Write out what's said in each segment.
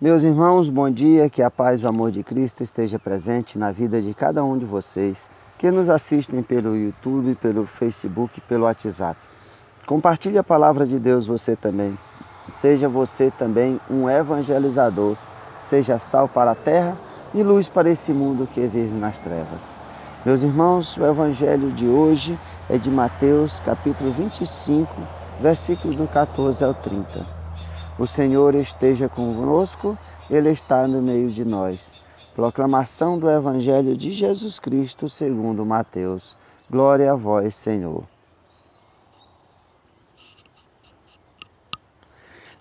Meus irmãos, bom dia, que a paz e o amor de Cristo esteja presente na vida de cada um de vocês que nos assistem pelo YouTube, pelo Facebook, pelo WhatsApp. Compartilhe a palavra de Deus você também. Seja você também um evangelizador, seja sal para a terra e luz para esse mundo que vive nas trevas. Meus irmãos, o evangelho de hoje é de Mateus, capítulo 25, versículos do 14 ao 30. O Senhor esteja conosco, Ele está no meio de nós. Proclamação do Evangelho de Jesus Cristo segundo Mateus. Glória a vós, Senhor.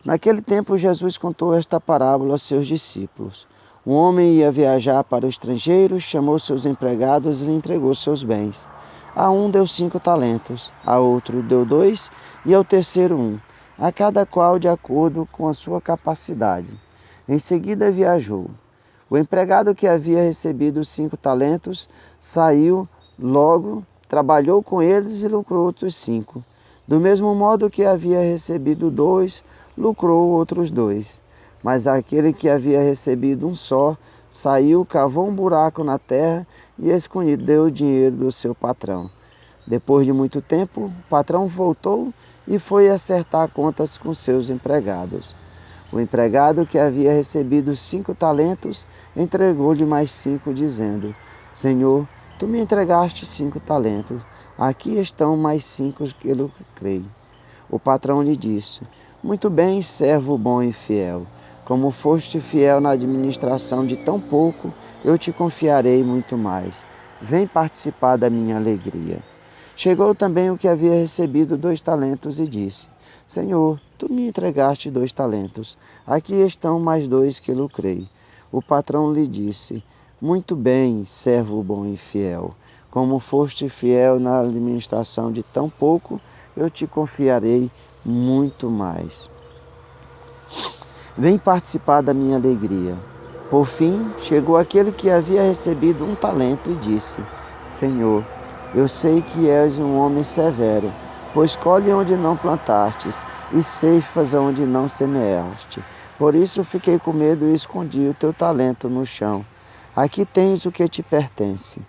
Naquele tempo, Jesus contou esta parábola aos seus discípulos. Um homem ia viajar para o estrangeiro, chamou seus empregados e lhe entregou seus bens. A um deu 5 talentos, a outro deu 2 e ao terceiro 1. A cada qual de acordo com a sua capacidade. Em seguida viajou. O empregado que havia recebido 5 talentos saiu logo, trabalhou com eles e lucrou outros 5. Do mesmo modo que havia recebido 2, lucrou outros 2. Mas aquele que havia recebido um só, saiu, cavou um buraco na terra e escondeu o dinheiro do seu patrão. Depois de muito tempo, o patrão voltou e foi acertar contas com seus empregados. O empregado que havia recebido 5 talentos entregou-lhe mais 5, dizendo: Senhor, tu me entregaste 5 talentos, aqui estão mais 5 que lucrei. O patrão lhe disse: Muito bem, servo bom e fiel. Como foste fiel na administração de tão pouco, eu te confiarei muito mais. Vem participar da minha alegria. Chegou também o que havia recebido 2 talentos e disse: Senhor, tu me entregaste 2 talentos, aqui estão mais 2 que lucrei. O patrão lhe disse: Muito bem, servo bom e fiel. Como foste fiel na administração de tão pouco, eu te confiarei muito mais. Vem participar da minha alegria. Por fim, chegou aquele que havia recebido 1 talento e disse: Senhor, eu sei que és um homem severo, pois colhe onde não plantastes e ceifas onde não semeaste. Por isso fiquei com medo e escondi o teu talento no chão. Aqui tens o que te pertence.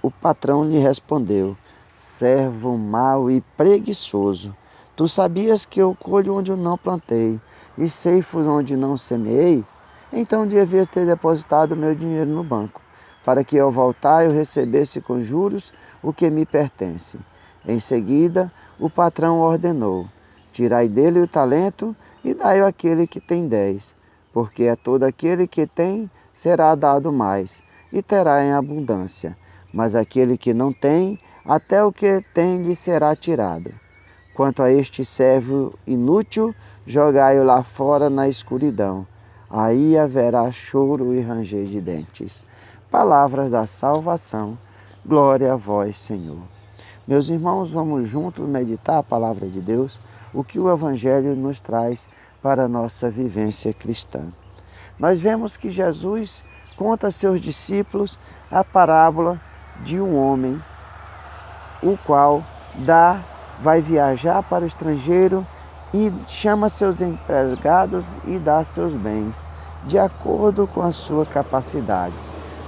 O patrão lhe respondeu: Servo mau e preguiçoso, tu sabias que eu colho onde eu não plantei e ceifo onde não semeei? Então devias ter depositado meu dinheiro no banco, para que ao voltar eu recebesse com juros o que me pertence. Em seguida, o patrão ordenou: Tirai dele o talento e dai-o àquele que tem 10, porque a todo aquele que tem será dado mais, e terá em abundância. Mas aquele que não tem, até o que tem lhe será tirado. Quanto a este servo inútil, jogai-o lá fora na escuridão. Aí haverá choro e ranger de dentes. Palavras da salvação. Glória a vós, Senhor. Meus irmãos, vamos juntos meditar a palavra de Deus, o que o Evangelho nos traz para a nossa vivência cristã. Nós vemos que Jesus conta a seus discípulos a parábola de um homem, o qual vai viajar para o estrangeiro e chama seus empregados e dá seus bens, de acordo com a sua capacidade.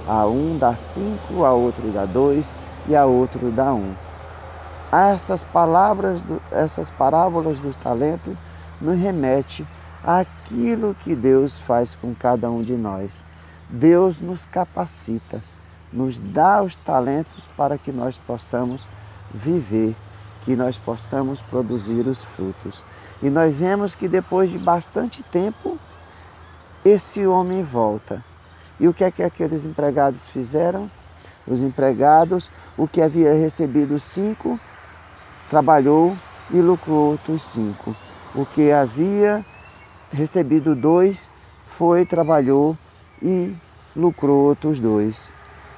A um dá 5, a outro dá 2 e a outro dá 1. Essas parábolas dos talentos nos remete àquilo que Deus faz com cada um de nós. Deus nos capacita, nos dá os talentos para que nós possamos viver, que nós possamos produzir os frutos. E nós vemos que depois de bastante tempo, esse homem volta. E o que é que aqueles empregados fizeram? Os empregados, o que havia recebido 5, trabalhou e lucrou outros 5. O que havia recebido 2, foi, trabalhou e lucrou outros 2.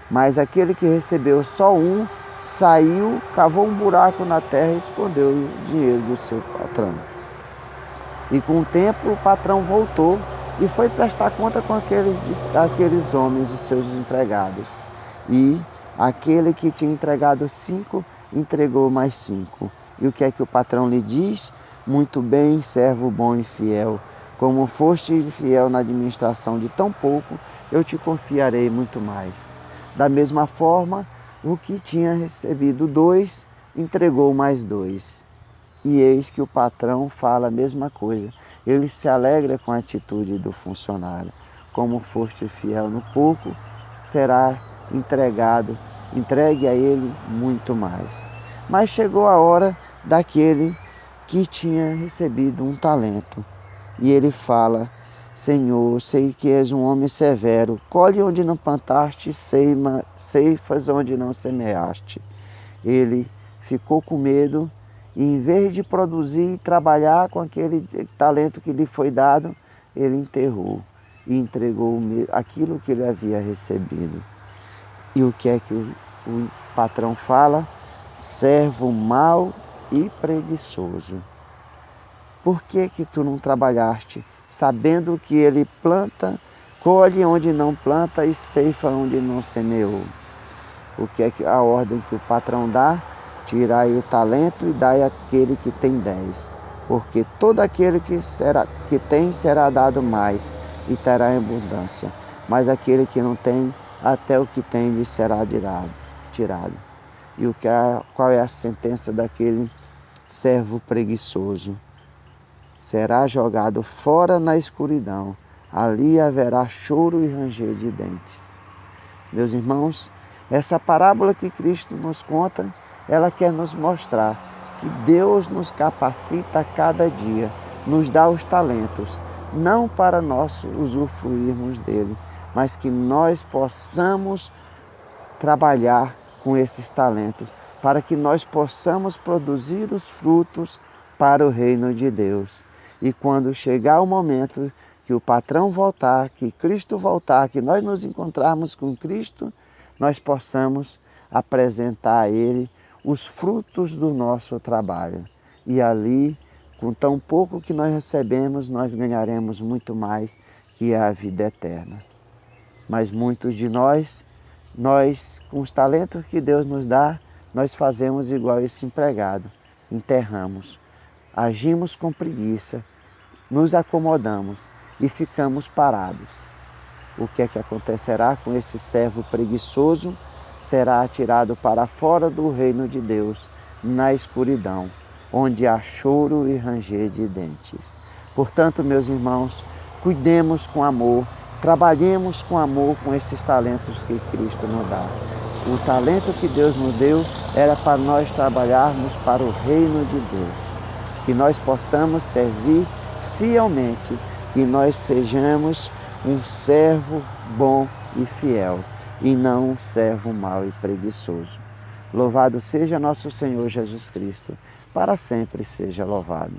Mas aquele que recebeu só 1, saiu, cavou um buraco na terra e escondeu o dinheiro do seu patrão. E com o tempo o patrão voltou e foi prestar conta com aqueles homens, os seus empregados. E aquele que tinha entregado 5, entregou mais 5. E o que é que o patrão lhe diz? Muito bem, servo bom e fiel. Como foste fiel na administração de tão pouco, eu te confiarei muito mais. Da mesma forma, o que tinha recebido 2, entregou mais 2. E eis que o patrão fala a mesma coisa. Ele se alegra com a atitude do funcionário. Como foste fiel no pouco, será entregue a ele muito mais. Mas chegou a hora daquele que tinha recebido 1 talento. E ele fala: Senhor, sei que és um homem severo, colhe onde não plantaste, ceifas onde não semeaste. Ele ficou com medo e, em vez de produzir e trabalhar com aquele talento que lhe foi dado, ele enterrou e entregou aquilo que ele havia recebido. E o que é que o patrão fala? Servo mau e preguiçoso. Por que tu não trabalhaste, sabendo que ele planta, colhe onde não planta e ceifa onde não semeou? O que é que a ordem que o patrão dá? Tirai o talento e dai àquele que tem 10. Porque todo aquele que tem será dado mais e terá em abundância. Mas aquele que não tem, até o que tem lhe será tirado. E qual é a sentença daquele servo preguiçoso? Será jogado fora na escuridão. Ali haverá choro e ranger de dentes. Meus irmãos, essa parábola que Cristo nos conta, ela quer nos mostrar que Deus nos capacita a cada dia, nos dá os talentos, não para nós usufruirmos dele, mas que nós possamos trabalhar com esses talentos, para que nós possamos produzir os frutos para o reino de Deus. E quando chegar o momento que o patrão voltar, que Cristo voltar, que nós nos encontrarmos com Cristo, nós possamos apresentar a Ele os frutos do nosso trabalho. E ali, com tão pouco que nós recebemos, nós ganharemos muito mais, que é a vida eterna. Mas muitos de nós, com os talentos que Deus nos dá, nós fazemos igual esse empregado, enterramos. Agimos com preguiça, nos acomodamos e ficamos parados. O que é que acontecerá com esse servo preguiçoso? Será atirado para fora do reino de Deus, na escuridão, onde há choro e ranger de dentes. Portanto, meus irmãos, cuidemos com amor, trabalhemos com amor com esses talentos que Cristo nos dá. O talento que Deus nos deu era para nós trabalharmos para o reino de Deus. Que nós possamos servir fielmente, que nós sejamos um servo bom e fiel, e não um servo mau e preguiçoso. Louvado seja nosso Senhor Jesus Cristo, para sempre seja louvado.